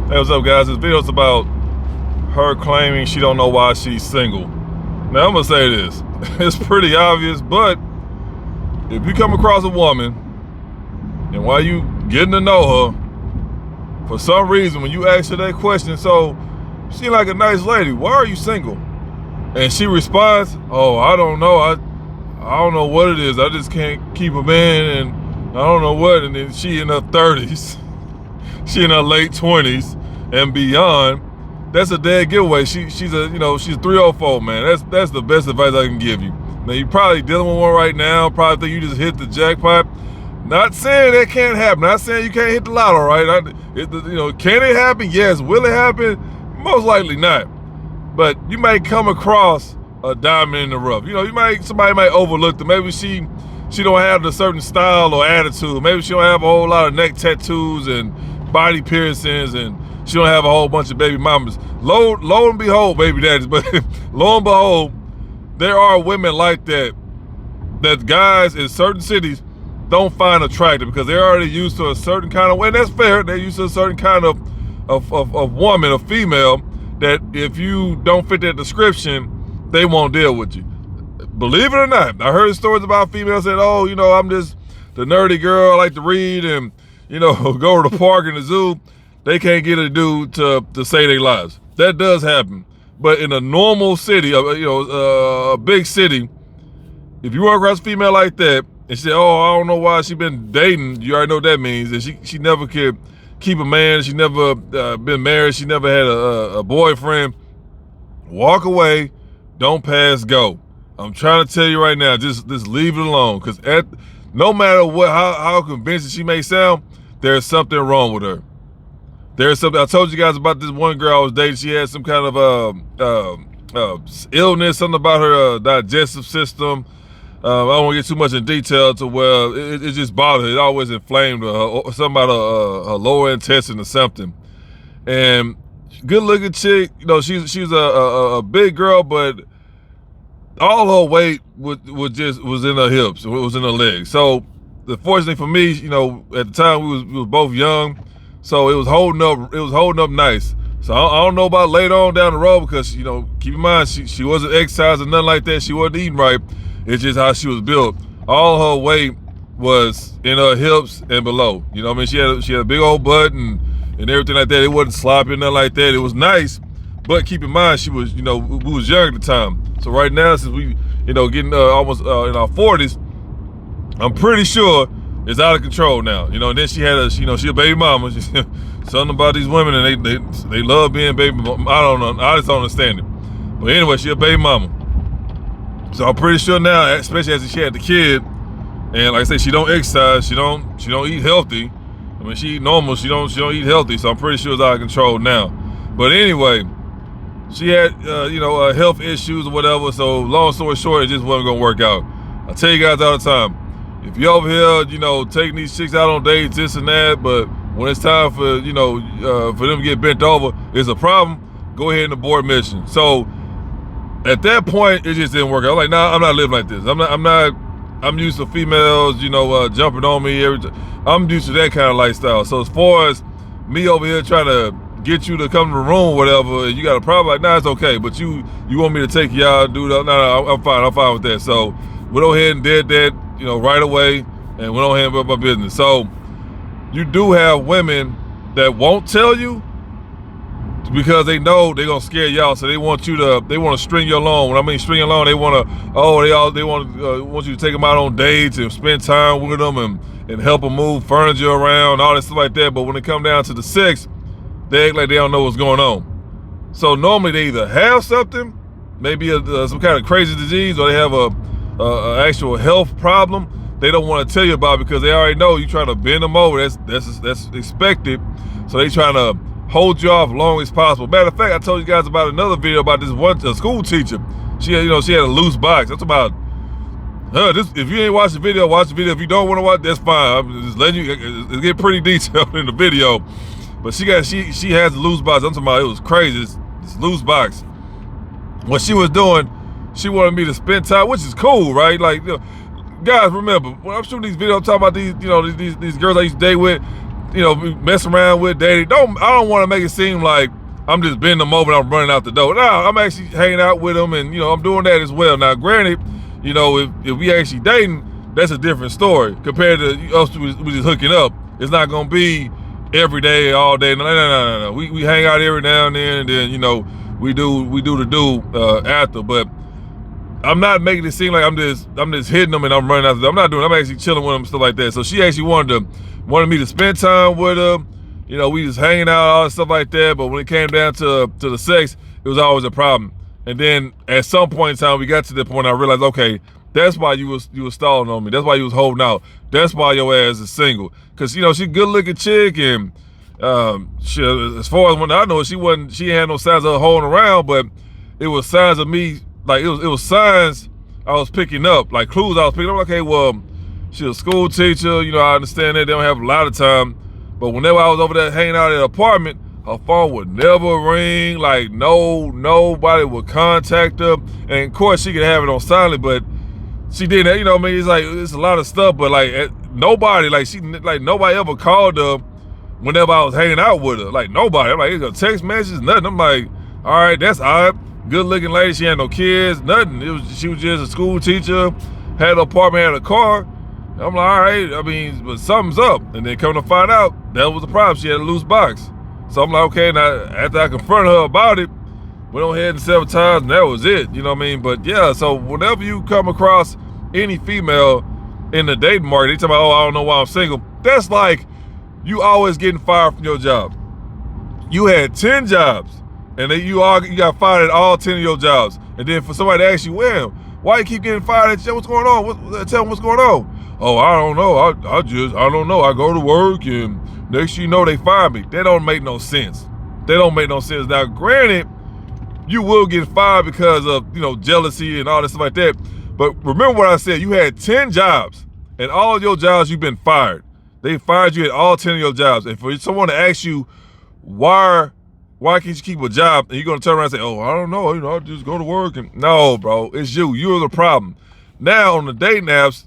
Hey, what's up, guys? This video's about her claiming she don't know why she's single. Now, I'm gonna say this. It's pretty obvious, but if you come across a woman and while you getting to know her, for some reason, when you ask her that question, so she seems like a nice lady, why are you single? And she responds, oh, I don't know. I don't know what it is. I just can't keep a man, and I don't know what. And then she in her 30s. She in her late 20s and beyond. That's a dead giveaway. She's a 304, man. That's the best advice I can give you. Now you're probably dealing with one right now. Probably think you just hit the jackpot. Not saying that can't happen. Not saying you can't hit the lotto, right? Can it happen? Yes. Will it happen? Most likely not. But you might come across a diamond in the rough. Somebody might overlook it. Maybe she don't have a certain style or attitude. Maybe she don't have a whole lot of neck tattoos and body piercings, and she don't have a whole bunch of baby mamas. Lo and behold, baby daddies, but lo and behold, there are women like that guys in certain cities don't find attractive because they're already used to a certain kind of way. And that's fair. They're used to a certain kind of woman, a female, that if you don't fit that description, they won't deal with you. Believe it or not, I heard stories about females saying, oh, I'm just the nerdy girl, I like to read and go to the park and the zoo. They can't get a dude to say their lives. That does happen. But in a normal city, a big city, if you run across a female like that and she say, oh, I don't know why she been dating, you already know what that means. And she never could keep a man. She never been married. She never had a boyfriend. Walk away. Don't pass go. I'm trying to tell you right now, just leave it alone. Because no matter how convincing she may sound, there's something wrong with her. There's something. I told you guys about this one girl I was dating. She had some kind of illness, something about her digestive system. I don't want to get too much in detail to where it just bothered her. It always inflamed her, something about her lower intestine or something. And good looking chick, she's a big girl, but all her weight was in her hips, it was in her legs. So, fortunately for me, at the time we was both young, so it was holding up nice. So I don't know about later on down the road because keep in mind she wasn't exercising, nothing like that. She wasn't eating right. It's just how she was built. All her weight was in her hips and below. She had a big old butt and everything like that. It wasn't sloppy, nothing like that. It was nice, but keep in mind she was we was young at the time. So right now, since we getting almost in our 40s, I'm pretty sure it's out of control now. And then she had she a baby mama. Something about these women, and they love being baby mama. I don't know. I just don't understand it. But anyway, she a baby mama. So I'm pretty sure now, especially as she had the kid, and like I say, she don't exercise, she don't eat healthy. I mean, she eat normal, she don't eat healthy. So I'm pretty sure it's out of control now. But anyway, she had health issues or whatever. So long story short, it just wasn't gonna work out. I tell you guys all the time, if you're over here, taking these chicks out on dates, this and that, but when it's time for for them to get bent over, it's a problem. Go ahead and abort mission. So at that point, it just didn't work out. I'm like, nah, I'm not living like this. I'm used to females, jumping on me every time. I'm used to that kind of lifestyle. So as far as me over here trying to get you to come to the room or whatever, and you got a problem, like, nah, it's okay. But you want me to take you out and do that? No, I'm fine with that. So went on ahead and did that, right away, and went on ahead and built my business. So you do have women that won't tell you because they know they're gonna scare y'all. So they want to string you along. When I mean string you along, they want you to take them out on dates and spend time with them and help them move furniture around, all this stuff like that. But when it come down to the sex, they act like they don't know what's going on. So normally they either have something, maybe some kind of crazy disease, or they have a actual health problem they don't want to tell you about because they already know you trying to bend them over. That's expected. So they trying to hold you off as long as possible. Matter of fact, I told you guys about another video about this one school teacher. She had a loose box. That's about if you ain't watched the video, watch the video. If you don't want to watch, that's fine. I'm just letting you. It get pretty detailed in the video. But she has a loose box. I'm talking about, it was crazy. This loose box. What she was doing, she wanted me to spend time, which is cool, right? Like, guys, remember when I'm shooting these videos, I'm talking about these girls I used to date with. you know, mess around with, dating. I don't want to make it seem like I'm just bending them over and I'm running out the door. No, I'm actually hanging out with them, and, you know, I'm doing that as well. Now, granted, you know, if we actually dating, that's a different story compared to us we just hooking up. It's not gonna be every day, all day. No. We hang out every now and then, you know, we do after. But I'm not making it seem like I'm just hitting them and I'm running after them. I'm not doing. I'm actually chilling with them and stuff like that. So she actually wanted me to spend time with her. You know, we just hanging out, all that stuff like that. But when it came down to the sex, it was always a problem. And then at some point in time, we got to the point I realized, okay, that's why you was stalling on me. That's why you was holding out. That's why your ass is single. Cause, you know, she a good looking chick, and she, as far as when I know, she had no signs of her holding around, but it was signs of me, like it was signs I was picking up, like clues I was picking up. Okay, well, she's a school teacher, you know, I understand that they don't have a lot of time, but whenever I was over there hanging out at the apartment, her phone would never ring, like nobody would contact her. And of course she could have it on silent, but she didn't, you know what I mean? It's like, it's a lot of stuff, but like nobody ever called her whenever I was hanging out with her. Like nobody. I'm like, it's a text message, nothing. I'm like, all right, that's odd. Good looking lady, she had no kids, nothing. She was just a school teacher, had an apartment, had a car. I'm like, all right, I mean, but something's up. And then come to find out, that was the problem. She had a loose box. So I'm like, okay, now after I confronted her about it, went on ahead and several times, and that was it, you know what I mean? But yeah, so whenever you come across any female in the dating market, they talk about, oh, I don't know why I'm single. That's like you always getting fired from your job. You had 10 jobs, and then you got fired at all 10 of your jobs. And then for somebody to ask you, well, why you keep getting fired at you? What's going on? Tell them what's going on. Oh, I don't know. I don't know. I go to work, and next you know they fire me. That don't make no sense. They don't make no sense. Now, granted, you will get fired because of, you know, jealousy and all this stuff like that. But remember what I said, you had 10 jobs, and all of your jobs you've been fired. They fired you at all 10 of your jobs. And for someone to ask you, why can't you keep a job? And you're gonna turn around and say, oh, I don't know, you know, I just go to work. And no, bro, it's you. You're the problem. Now on the dating apps,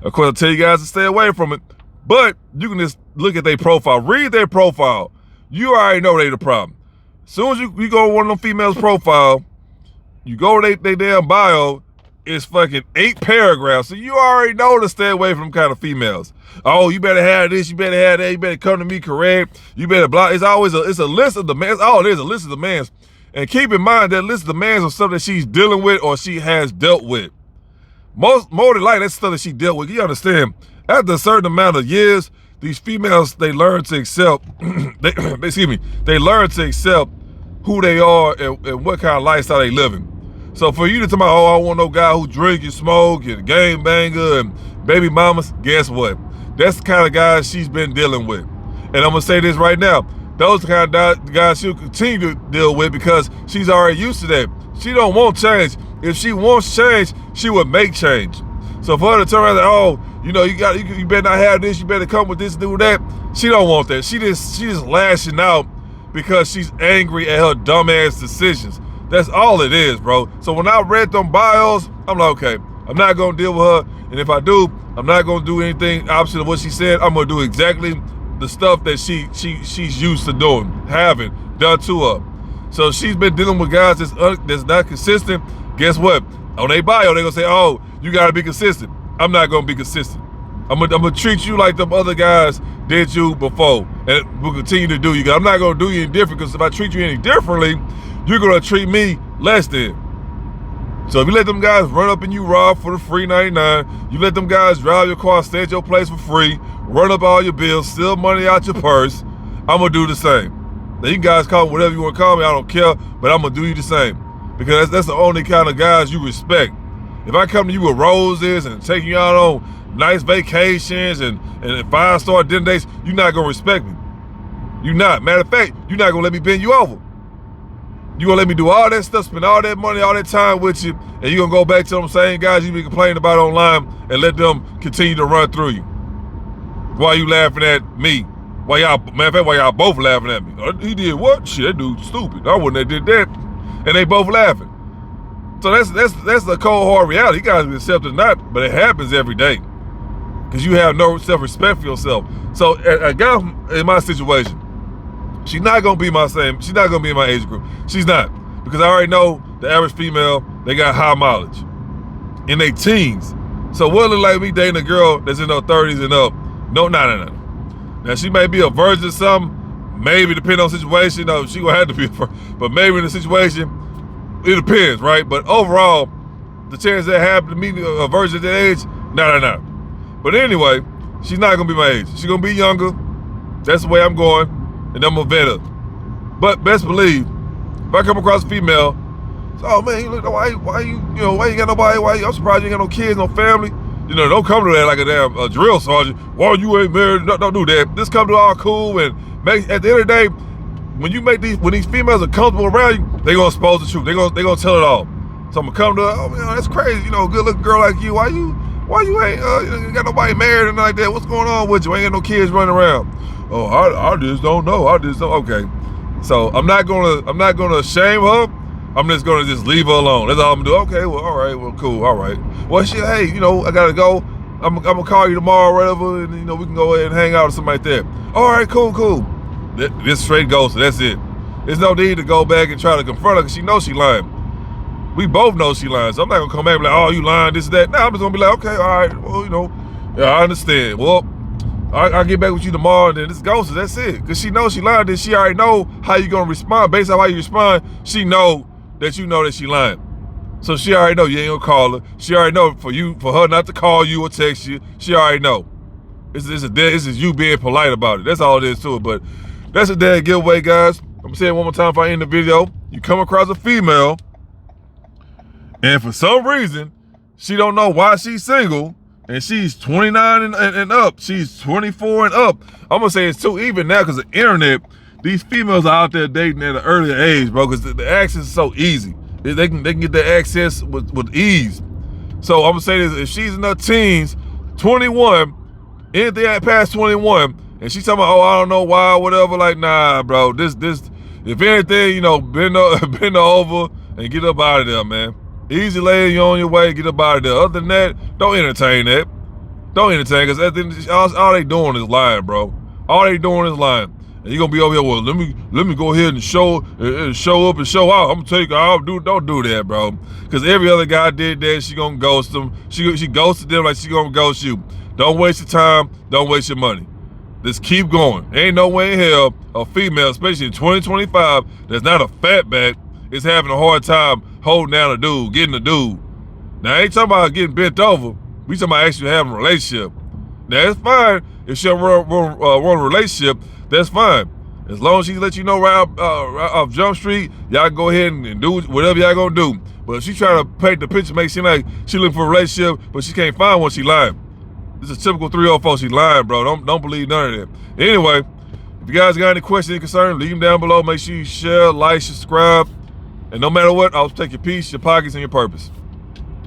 of course I tell you guys to stay away from it, but you can just look at their profile, read their profile. You already know they the problem. As soon as you go to one of them females' profile, you go to their damn bio, it's fucking 8 paragraphs. So you already know to stay away from them kind of females. Oh, you better have this, you better have that, you better come to me correct, you better block. It's always a list of demands. Oh, there's a list of demands. And keep in mind that list of demands are stuff that she's dealing with or she has dealt with. More than likely, that's stuff that she dealt with. You understand? After a certain amount of years, these females, they learn to accept, they learn to accept who they are and what kind of lifestyle they living. So for you to tell me, oh, I don't want no guy who drink and smoke and game banger and baby mamas, guess what? That's the kind of guys she's been dealing with. And I'm gonna say this right now, those are the kind of guys she'll continue to deal with because she's already used to that. She don't want change. If she wants change, she would make change. So for her to turn around and say, oh, you know, you better not have this, you better come with this, do that. She don't want that. She just lashing out because she's angry at her dumbass decisions. That's all it is, bro. So when I read them bios, I'm like, okay, I'm not gonna deal with her. And if I do, I'm not gonna do anything opposite of what she said. I'm gonna do exactly the stuff that she's used to doing, having done to her. So she's been dealing with guys that's not consistent. Guess what? On their bio, they're gonna say, oh, you gotta be consistent. I'm not gonna be consistent. I'm gonna treat you like them other guys did you before, and we'll continue to do you. I'm not gonna do you any different, because if I treat you any differently, you're gonna treat me less than. So if you let them guys run up and you rob for the free 99, you let them guys drive your car, stay at your place for free, run up all your bills, steal money out your purse, I'm gonna do the same. Now you guys call me whatever you wanna call me, I don't care, but I'm gonna do you the same. Because that's the only kind of guys you respect. If I come to you with roses and taking you out on nice vacations and 5-star dinner dates, you're not gonna respect me. You're not. Matter of fact, you're not gonna let me bend you over. You gonna let me do all that stuff, spend all that money, all that time with you, and you gonna go back to them same guys you be complaining about online and let them continue to run through you. Why you laughing at me? Why y'all both laughing at me? He did what? Shit, that dude's stupid. I wouldn't have did that. And they both laughing. So that's the cold hard reality. You guys can accept it or not, but it happens every day. because you have no self-respect for yourself. So a guy in my situation, she's not gonna be my same. She's not gonna be in my age group. She's not, because I already know the average female, they got high mileage in their teens. So what look like me dating a girl that's in her 30s and up? No. Now she may be a virgin or something. Maybe depending on the situation. No, she gonna have to be a virgin. But maybe in the situation, it depends, right? But overall, the chance that happened to me a virgin at that age, no. But anyway, she's not gonna be my age. She's gonna be younger. That's the way I'm going, and I'm gonna vet her. But best believe, if I come across a female, oh man, you look, why you got nobody? I'm surprised you ain't got no kids, no family. You know, don't come to that like a damn drill sergeant. Why you ain't married? No, don't do that. Just come to all cool and make. At the end of the day, when these females are comfortable around you, they gonna expose the truth. They gonna tell it all. So I'm gonna come to her. Oh man, that's crazy. You know, good looking girl like you. Why you ain't you got nobody married and like that? What's going on with you? Ain't got no kids running around. Oh, I just don't know. I just don't. Okay. So I'm not gonna shame her. I'm just gonna leave her alone. That's all I'm gonna do. Okay, well, all right, well, cool, all right. Well, shit, hey, you know, I gotta go. I'm gonna call you tomorrow or whatever, and you know, we can go ahead and hang out or something like that. All right, cool. This straight goes, so that's it. There's no need to go back and try to confront her because she knows she lying. We both know she lying, so I'm not gonna come back and be like, oh, you lying, this, that. No, I'm just gonna be like, okay, all right, well, you know, yeah, I understand. Well, I'll get back with you tomorrow, and then this goes, so that's it. Because she knows she lying, then she already know how you gonna respond. Based on how you respond, she know that you know that she lying. So she already know you ain't gonna call her. She already know for her not to call you or text you. She already know. This is you being polite about it. That's all it is to it. But that's a dead giveaway, guys. I'm gonna say it one more time before I end the video. You come across a female, and for some reason, she don't know why she's single, and she's 29 and up. She's 24 and up. I'm gonna say it's too even now because the internet. These females are out there dating at an earlier age, bro, because the access is so easy. They can get their access with ease. So I'm gonna say this: if she's in her teens, 21, anything past 21, and she's talking about, oh, I don't know why, whatever, like, nah, bro. This, if anything, you know, bend her over and get up out of there, man. Easy lady, you on your way, get up out of there. Other than that, don't entertain that. Don't entertain, because all they doing is lying, bro. All they doing is lying. And you're gonna be over here, well, let me go ahead and show up and show out. I'm gonna take her. Don't do that, bro. Because every other guy did that. She gonna ghost them. She ghosted them like she gonna ghost you. Don't waste your time. Don't waste your money. Just keep going. Ain't no way in hell a female, especially in 2025, that's not a fatback, is having a hard time holding down a dude, getting a dude. Now, I ain't talking about getting bent over. We talking about actually having a relationship. Now, it's fine if she run a relationship. That's fine. As long as she let you know right off Jump Street, y'all go ahead and do whatever y'all gonna do. But if she trying to paint the picture, make it seem like she looking for a relationship, but she can't find one, she lying. This is a typical 304, she lying, bro. Don't believe none of that. Anyway, if you guys got any questions and concerns, leave them down below. Make sure you share, like, subscribe. And no matter what, I'll take your peace, your pockets, and your purpose.